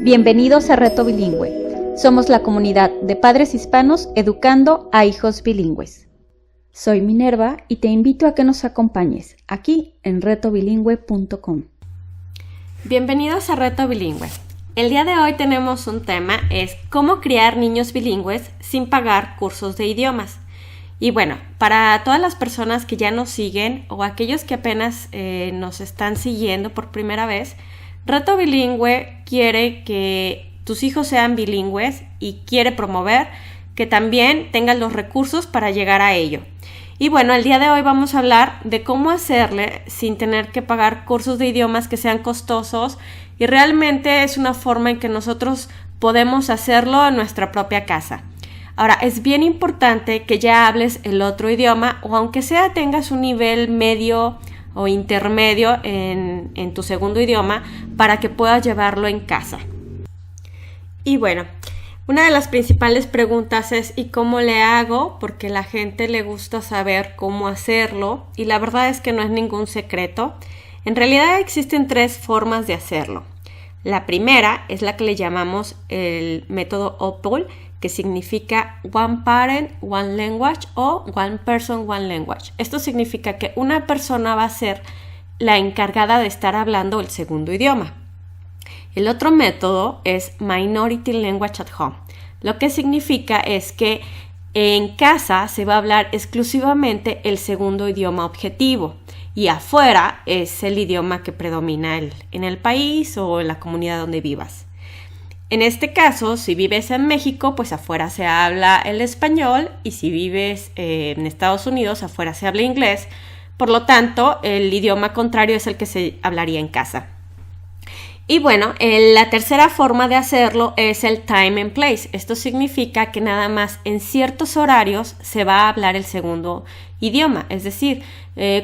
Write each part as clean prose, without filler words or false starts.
Bienvenidos a Reto Bilingüe. Somos la comunidad de padres hispanos educando a hijos bilingües. Soy Minerva y te invito a que nos acompañes aquí en retobilingüe.com. Bienvenidos a Reto Bilingüe. El día de hoy tenemos un tema, es cómo criar niños bilingües sin pagar cursos de idiomas. Y bueno, para todas las personas que ya nos siguen o aquellos que apenas nos están siguiendo por primera vez, Reto Bilingüe quiere que tus hijos sean bilingües y quiere promover que también tengan los recursos para llegar a ello. Y bueno, el día de hoy vamos a hablar de cómo hacerle sin tener que pagar cursos de idiomas que sean costosos, y realmente es una forma en que nosotros podemos hacerlo en nuestra propia casa. Ahora, es bien importante que ya hables el otro idioma, o aunque sea tengas un nivel medio o intermedio en tu segundo idioma, para que puedas llevarlo en casa. Y bueno, una de las principales preguntas es ¿y cómo le hago? Porque a la gente le gusta saber cómo hacerlo, y la verdad es que no es ningún secreto. En realidad existen tres formas de hacerlo. La primera es la que le llamamos el método OPOL, que significa One Parent, One Language o One Person, One Language. Esto significa que una persona va a ser la encargada de estar hablando el segundo idioma. El otro método es Minority Language at Home. Lo que significa es que en casa se va a hablar exclusivamente el segundo idioma objetivo y afuera es el idioma que predomina en el país o en la comunidad donde vivas. En este caso, si vives en México, pues afuera se habla el español, y si vives en Estados Unidos, afuera se habla inglés. Por lo tanto, el idioma contrario es el que se hablaría en casa. Y bueno, la tercera forma de hacerlo es el time and place. Esto significa que nada más en ciertos horarios se va a hablar el segundo idioma. Es decir,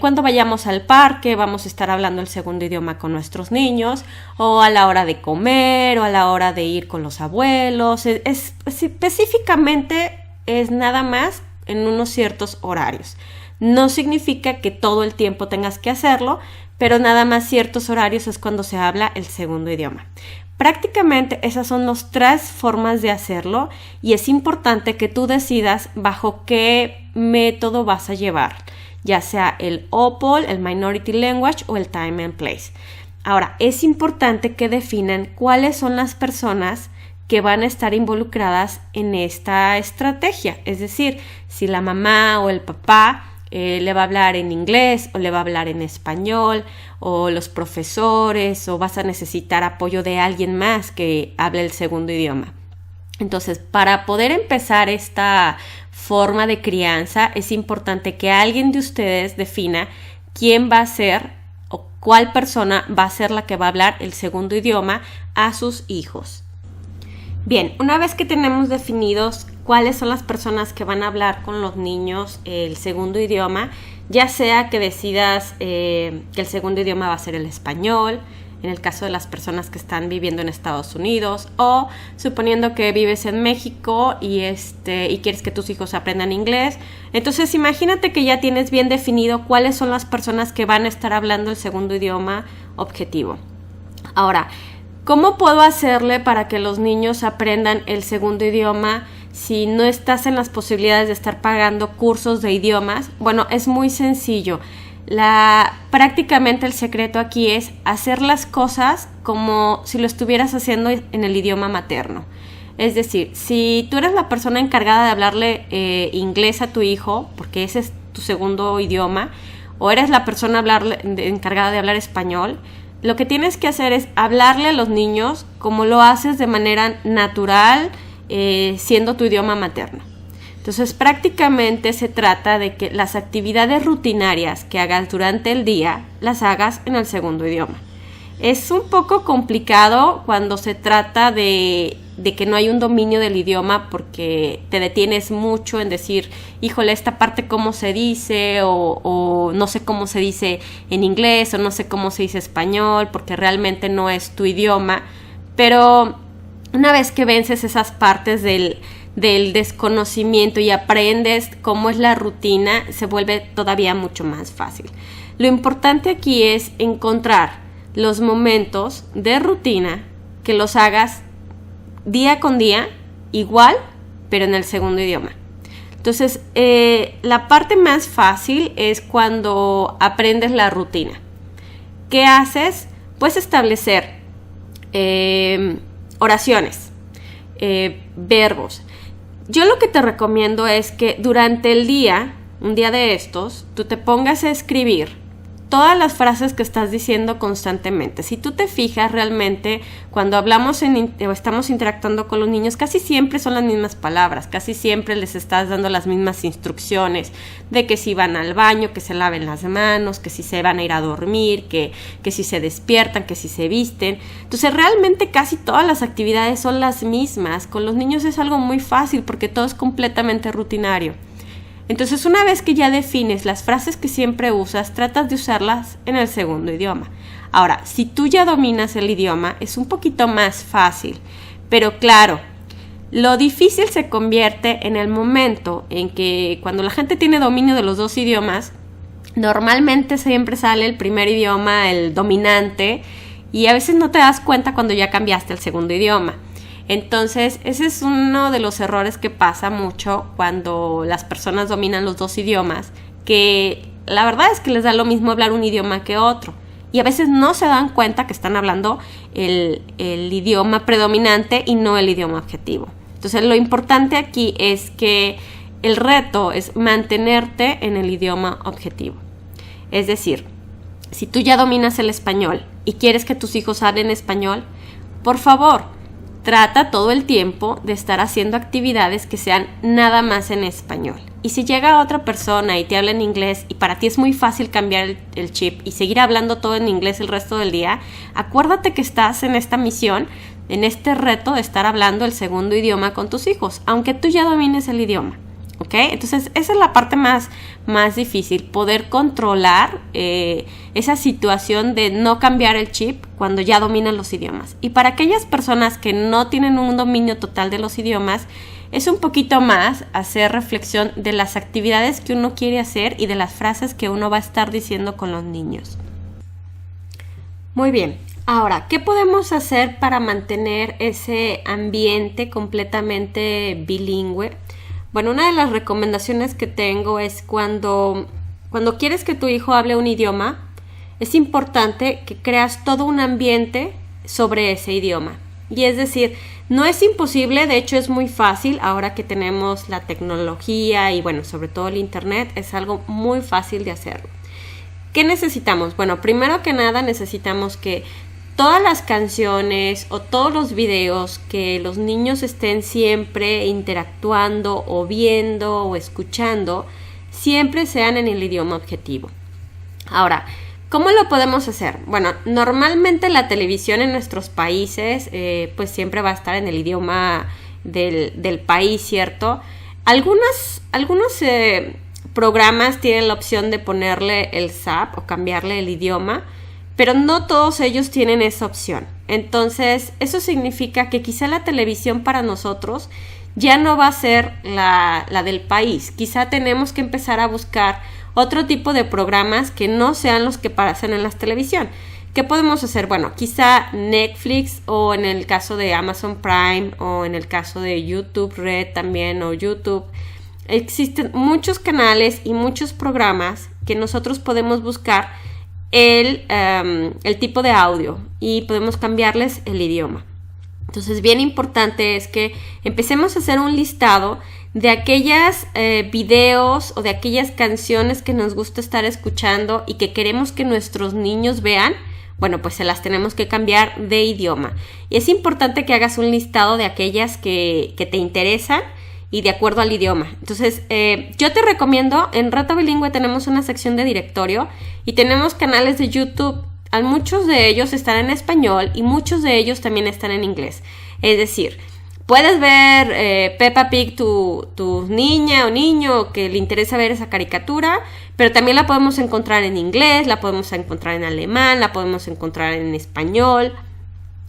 cuando vayamos al parque vamos a estar hablando el segundo idioma con nuestros niños, o a la hora de comer, o a la hora de ir con los abuelos. Específicamente es nada más en unos ciertos horarios. No significa que todo el tiempo tengas que hacerlo, pero nada más ciertos horarios es cuando se habla el segundo idioma. Prácticamente esas son las tres formas de hacerlo, y es importante que tú decidas bajo qué método vas a llevar, ya sea el OPOL, el Minority Language o el Time and Place. Ahora, es importante que definan cuáles son las personas que van a estar involucradas en esta estrategia. Es decir, si la mamá o el papá le va a hablar en inglés o le va a hablar en español, o los profesores, o vas a necesitar apoyo de alguien más que hable el segundo idioma. Entonces, para poder empezar esta forma de crianza, es importante que alguien de ustedes defina quién va a ser o cuál persona va a ser la que va a hablar el segundo idioma a sus hijos. Bien, una vez que tenemos definidos cuáles son las personas que van a hablar con los niños el segundo idioma, ya sea que decidas que el segundo idioma va a ser el español, en el caso de las personas que están viviendo en Estados Unidos, o suponiendo que vives en México y quieres que tus hijos aprendan inglés. Entonces imagínate que ya tienes bien definido cuáles son las personas que van a estar hablando el segundo idioma objetivo. Ahora, ¿cómo puedo hacerle para que los niños aprendan el segundo idioma si no estás en las posibilidades de estar pagando cursos de idiomas? Bueno, es muy sencillo. Prácticamente el secreto aquí es hacer las cosas como si lo estuvieras haciendo en el idioma materno. Es decir, si tú eres la persona encargada de hablarle inglés a tu hijo, porque ese es tu segundo idioma, o eres la persona encargada de hablar español, lo que tienes que hacer es hablarle a los niños como lo haces de manera natural, siendo tu idioma materno. Entonces, prácticamente se trata de que las actividades rutinarias que hagas durante el día las hagas en el segundo idioma. Es un poco complicado cuando se trata de que no hay un dominio del idioma, porque te detienes mucho en decir, híjole, esta parte cómo se dice, o no sé cómo se dice en inglés, o no sé cómo se dice español, porque realmente no es tu idioma. Pero una vez que vences esas partes del desconocimiento y aprendes cómo es la rutina, se vuelve todavía mucho más fácil. Lo importante aquí es encontrar los momentos de rutina que los hagas día con día, igual, pero en el segundo idioma. Entonces, la parte más fácil es cuando aprendes la rutina. ¿Qué haces? Puedes establecer oraciones, verbos. Yo lo que te recomiendo es que durante el día, un día de estos, tú te pongas a escribir todas las frases que estás diciendo constantemente. Si tú te fijas realmente, cuando hablamos o estamos interactuando con los niños, casi siempre son las mismas palabras, casi siempre les estás dando las mismas instrucciones de que si van al baño, que se laven las manos, que si se van a ir a dormir, que si se despiertan, que si se visten. Entonces realmente casi todas las actividades son las mismas. Con los niños es algo muy fácil porque todo es completamente rutinario. Entonces, una vez que ya defines las frases que siempre usas, tratas de usarlas en el segundo idioma. Ahora, si tú ya dominas el idioma, es un poquito más fácil. Pero claro, lo difícil se convierte en el momento en que cuando la gente tiene dominio de los dos idiomas, normalmente siempre sale el primer idioma, el dominante, y a veces no te das cuenta cuando ya cambiaste el segundo idioma. Entonces, ese es uno de los errores que pasa mucho cuando las personas dominan los dos idiomas, que la verdad es que les da lo mismo hablar un idioma que otro. Y a veces no se dan cuenta que están hablando el idioma predominante y no el idioma objetivo. Entonces, lo importante aquí es que el reto es mantenerte en el idioma objetivo. Es decir, si tú ya dominas el español y quieres que tus hijos hablen español, por favor, trata todo el tiempo de estar haciendo actividades que sean nada más en español. Y si llega otra persona y te habla en inglés y para ti es muy fácil cambiar el chip y seguir hablando todo en inglés el resto del día, acuérdate que estás en esta misión, en este reto de estar hablando el segundo idioma con tus hijos, aunque tú ya domines el idioma. ¿Ok? Entonces esa es la parte más difícil, poder controlar esa situación de no cambiar el chip cuando ya dominan los idiomas. Y para aquellas personas que no tienen un dominio total de los idiomas, es un poquito más hacer reflexión de las actividades que uno quiere hacer y de las frases que uno va a estar diciendo con los niños. Muy bien. Ahora, ¿qué podemos hacer para mantener ese ambiente completamente bilingüe? Bueno, una de las recomendaciones que tengo es cuando quieres que tu hijo hable un idioma, es importante que creas todo un ambiente sobre ese idioma. Y es decir, no es imposible, de hecho es muy fácil ahora que tenemos la tecnología y bueno, sobre todo el internet, es algo muy fácil de hacerlo. ¿Qué necesitamos? Bueno, primero que nada necesitamos que todas las canciones o todos los videos que los niños estén siempre interactuando o viendo o escuchando, siempre sean en el idioma objetivo. Ahora, ¿cómo lo podemos hacer? Bueno, normalmente la televisión en nuestros países pues siempre va a estar en el idioma del país, ¿cierto? Algunos programas tienen la opción de ponerle el SAP o cambiarle el idioma, pero no todos ellos tienen esa opción. Entonces, eso significa que quizá la televisión para nosotros ya no va a ser la del país. Quizá tenemos que empezar a buscar otro tipo de programas que no sean los que pasan en la televisión. ¿Qué podemos hacer? Bueno, quizá Netflix o en el caso de Amazon Prime o en el caso de YouTube Red también o YouTube. Existen muchos canales y muchos programas que nosotros podemos buscar el tipo de audio y podemos cambiarles el idioma. Entonces, bien importante es que empecemos a hacer un listado de aquellas videos o de aquellas canciones que nos gusta estar escuchando y que queremos que nuestros niños vean. Bueno, pues se las tenemos que cambiar de idioma. Y es importante que hagas un listado de aquellas que te interesan y de acuerdo al idioma. Entonces, yo te recomiendo, en Reto Bilingüe tenemos una sección de directorio y tenemos canales de YouTube. Muchos de ellos están en español y muchos de ellos también están en inglés. Es decir, puedes ver Peppa Pig, tu niña o niño que le interesa ver esa caricatura, pero también la podemos encontrar en inglés, la podemos encontrar en alemán, la podemos encontrar en español.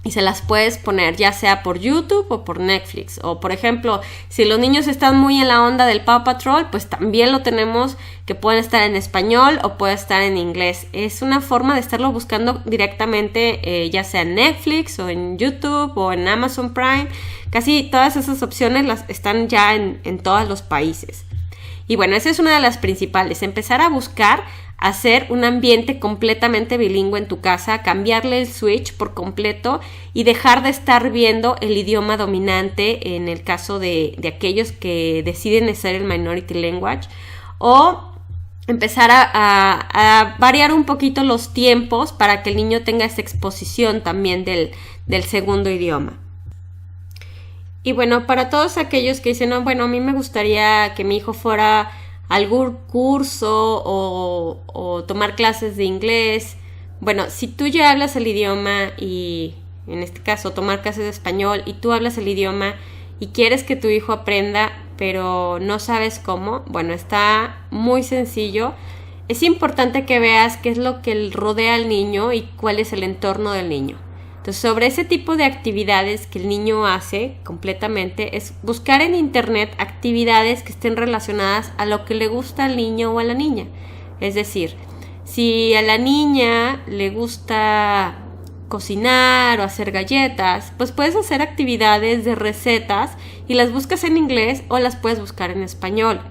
y se las puedes poner ya sea por YouTube o por Netflix. O por ejemplo, si los niños están muy en la onda del Paw Patrol, pues también lo tenemos que pueden estar en español o puede estar en inglés. Es una forma de estarlo buscando directamente ya sea en Netflix o en YouTube o en Amazon Prime. Casi todas esas opciones las están ya en todos los países. Y bueno, esa es una de las principales, empezar a buscar hacer un ambiente completamente bilingüe en tu casa, cambiarle el switch por completo y dejar de estar viendo el idioma dominante en el caso de aquellos que deciden hacer el minority language, o empezar a variar un poquito los tiempos para que el niño tenga esa exposición también del segundo idioma. Y bueno, para todos aquellos que dicen, no, bueno, a mí me gustaría que mi hijo fuera algún curso o tomar clases de inglés. Bueno, si tú ya hablas el idioma y en este caso tomar clases de español y tú hablas el idioma y quieres que tu hijo aprenda pero no sabes cómo, bueno, está muy sencillo. Es importante que veas qué es lo que rodea al niño y cuál es el entorno del niño. Entonces, sobre ese tipo de actividades que el niño hace completamente es buscar en internet actividades que estén relacionadas a lo que le gusta al niño o a la niña. Es decir, si a la niña le gusta cocinar o hacer galletas, pues puedes hacer actividades de recetas y las buscas en inglés o las puedes buscar en español.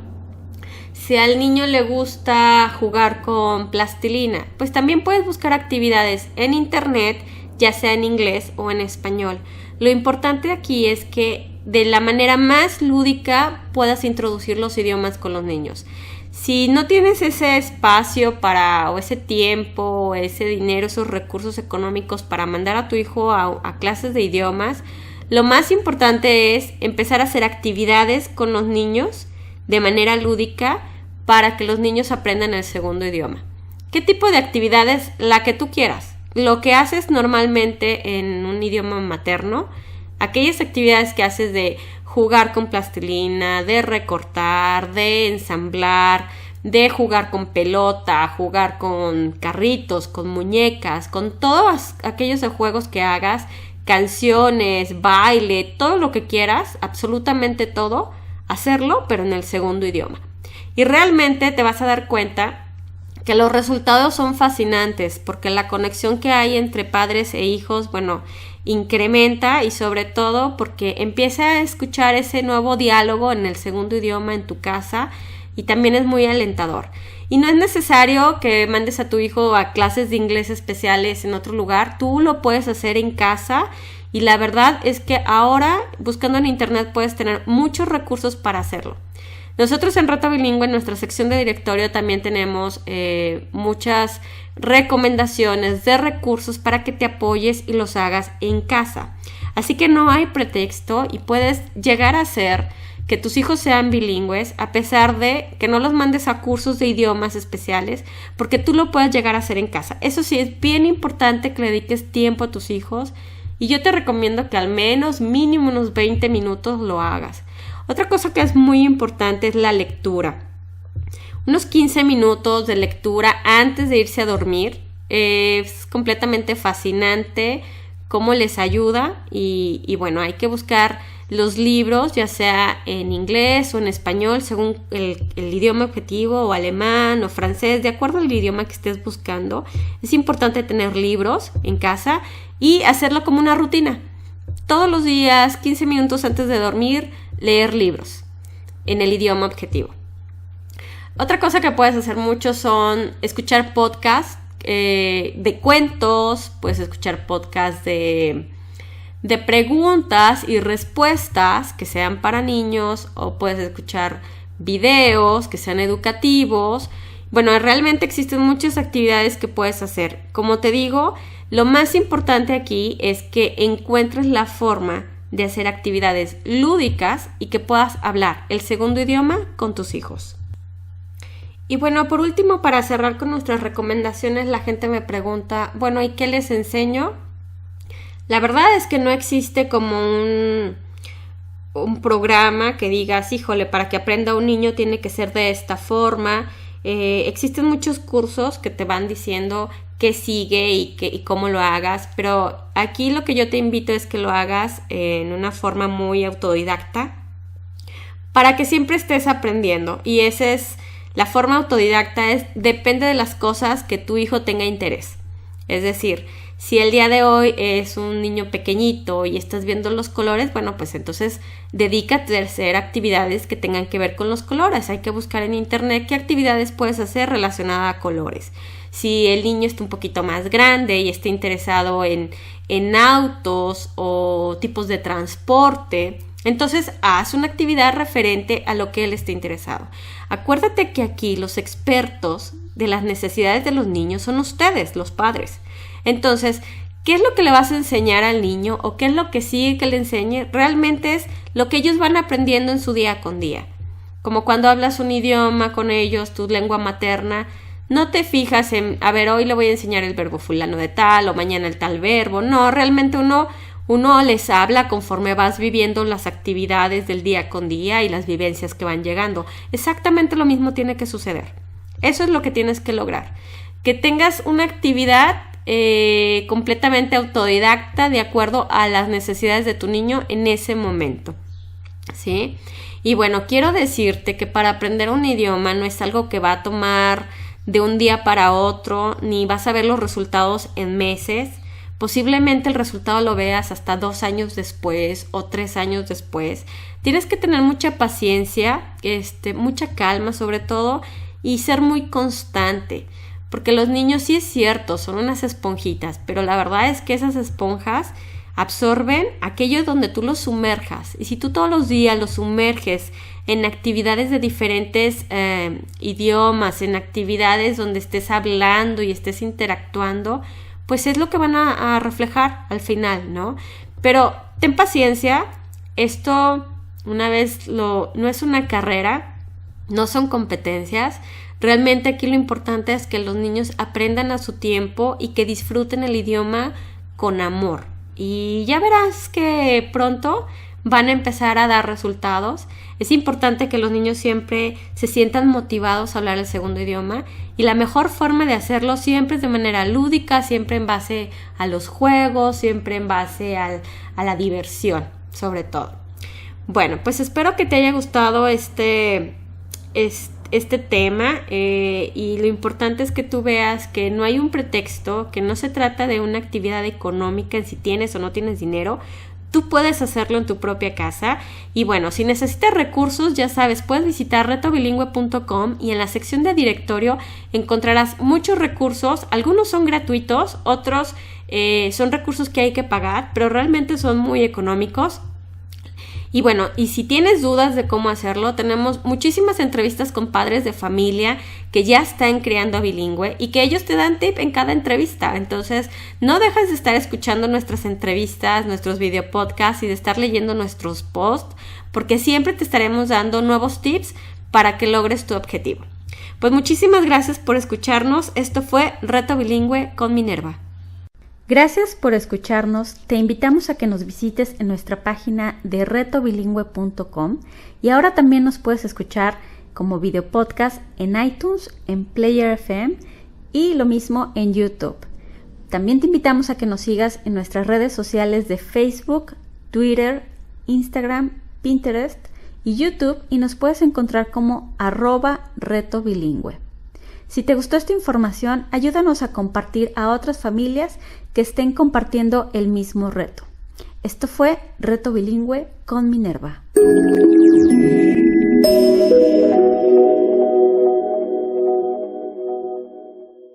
Si al niño le gusta jugar con plastilina, pues también puedes buscar actividades en internet, ya sea en inglés o en español. Lo importante aquí es que de la manera más lúdica puedas introducir los idiomas con los niños. Si no tienes ese espacio o ese tiempo, o ese dinero, esos recursos económicos para mandar a tu hijo a clases de idiomas, lo más importante es empezar a hacer actividades con los niños de manera lúdica para que los niños aprendan el segundo idioma. ¿Qué tipo de actividades? La que tú quieras. Lo que haces normalmente en un idioma materno, aquellas actividades que haces de jugar con plastilina, de recortar, de ensamblar, de jugar con pelota, jugar con carritos, con muñecas, con todos aquellos juegos que hagas, canciones, baile, todo lo que quieras, absolutamente todo, hacerlo, pero en el segundo idioma. Y realmente te vas a dar cuenta que los resultados son fascinantes porque la conexión que hay entre padres e hijos, bueno, incrementa y sobre todo porque empieza a escuchar ese nuevo diálogo en el segundo idioma en tu casa y también es muy alentador. Y no es necesario que mandes a tu hijo a clases de inglés especiales en otro lugar, tú lo puedes hacer en casa y la verdad es que ahora buscando en internet puedes tener muchos recursos para hacerlo. Nosotros en Reto Bilingüe, en nuestra sección de directorio, también tenemos muchas recomendaciones de recursos para que te apoyes y los hagas en casa. Así que no hay pretexto y puedes llegar a hacer que tus hijos sean bilingües a pesar de que no los mandes a cursos de idiomas especiales, porque tú lo puedes llegar a hacer en casa. Eso sí, es bien importante que le dediques tiempo a tus hijos y yo te recomiendo que al menos mínimo unos 20 minutos lo hagas. Otra cosa que es muy importante es la lectura. Unos 15 minutos de lectura antes de irse a dormir. Es completamente fascinante cómo les ayuda y bueno, hay que buscar los libros, ya sea en inglés o en español, según el idioma objetivo, o alemán o francés, de acuerdo al idioma que estés buscando. Es importante tener libros en casa y hacerlo como una rutina. Todos los días, 15 minutos antes de dormir, leer libros en el idioma objetivo. Otra cosa que puedes hacer mucho son escuchar podcasts de cuentos, puedes escuchar podcasts de preguntas y respuestas que sean para niños, o puedes escuchar videos que sean educativos. Bueno, realmente existen muchas actividades que puedes hacer. Como te digo, lo más importante aquí es que encuentres la forma de hacer actividades lúdicas y que puedas hablar el segundo idioma con tus hijos. Y bueno, por último, para cerrar con nuestras recomendaciones, la gente me pregunta, bueno, ¿y qué les enseño? La verdad es que no existe como un programa que digas, híjole, para que aprenda un niño tiene que ser de esta forma. Existen muchos cursos que te van diciendo qué sigue y cómo lo hagas, pero aquí lo que yo te invito es que lo hagas en una forma muy autodidacta para que siempre estés aprendiendo, y esa es la forma autodidacta, depende de las cosas que tu hijo tenga interés. Es decir, si el día de hoy es un niño pequeñito y estás viendo los colores, bueno, pues entonces dedícate a hacer actividades que tengan que ver con los colores. Hay que buscar en internet qué actividades puedes hacer relacionadas a colores. Si el niño está un poquito más grande y está interesado en autos o tipos de transporte, entonces haz una actividad referente a lo que él esté interesado. Acuérdate que aquí los expertos de las necesidades de los niños son ustedes, los padres. Entonces, ¿qué es lo que le vas a enseñar al niño o qué es lo que sigue que le enseñe? Realmente es lo que ellos van aprendiendo en su día con día. Como cuando hablas un idioma con ellos, tu lengua materna, no te fijas en, a ver, hoy le voy a enseñar el verbo fulano de tal o mañana el tal verbo. No, realmente uno les habla conforme vas viviendo las actividades del día con día y las vivencias que van llegando. Exactamente lo mismo tiene que suceder. Eso es lo que tienes que lograr. Que tengas una actividad completamente autodidacta de acuerdo a las necesidades de tu niño en ese momento, ¿sí? Y bueno, quiero decirte que para aprender un idioma no es algo que va a tomar de un día para otro, ni vas a ver los resultados en meses. Posiblemente el resultado lo veas hasta 2 años después o 3 años después. Tienes que tener mucha paciencia, mucha calma sobre todo, y ser muy constante. Porque los niños, sí es cierto, son unas esponjitas, pero la verdad es que esas esponjas absorben aquello donde tú los sumerjas. Y si tú todos los días los sumerges en actividades de diferentes idiomas, en actividades donde estés hablando y estés interactuando, pues es lo que van a reflejar al final, ¿no? Pero ten paciencia, esto una vez no es una carrera, no son competencias. Realmente aquí lo importante es que los niños aprendan a su tiempo y que disfruten el idioma con amor. Y ya verás que pronto van a empezar a dar resultados. Es importante que los niños siempre se sientan motivados a hablar el segundo idioma, y la mejor forma de hacerlo siempre es de manera lúdica, siempre en base a los juegos, siempre en base a la diversión, sobre todo. Bueno, pues espero que te haya gustado este tema, y lo importante es que tú veas que no hay un pretexto, que no se trata de una actividad económica en si tienes o no tienes dinero. Tú puedes hacerlo en tu propia casa. Y bueno, si necesitas recursos, ya sabes, puedes visitar retobilingüe.com y en la sección de directorio encontrarás muchos recursos. Algunos son gratuitos, otros son recursos que hay que pagar, pero realmente son muy económicos. Y bueno, y si tienes dudas de cómo hacerlo, tenemos muchísimas entrevistas con padres de familia que ya están criando a bilingüe y que ellos te dan tip en cada entrevista. Entonces, no dejes de estar escuchando nuestras entrevistas, nuestros video podcasts y de estar leyendo nuestros posts, porque siempre te estaremos dando nuevos tips para que logres tu objetivo. Pues muchísimas gracias por escucharnos. Esto fue Reto Bilingüe con Minerva. Gracias por escucharnos. Te invitamos a que nos visites en nuestra página de retobilingüe.com, y ahora también nos puedes escuchar como video podcast en iTunes, en Player FM y lo mismo en YouTube. También te invitamos a que nos sigas en nuestras redes sociales de Facebook, Twitter, Instagram, Pinterest y YouTube, y nos puedes encontrar como @retobilingüe. Si te gustó esta información, ayúdanos a compartir a otras familias que estén compartiendo el mismo reto. Esto fue Reto Bilingüe con Minerva.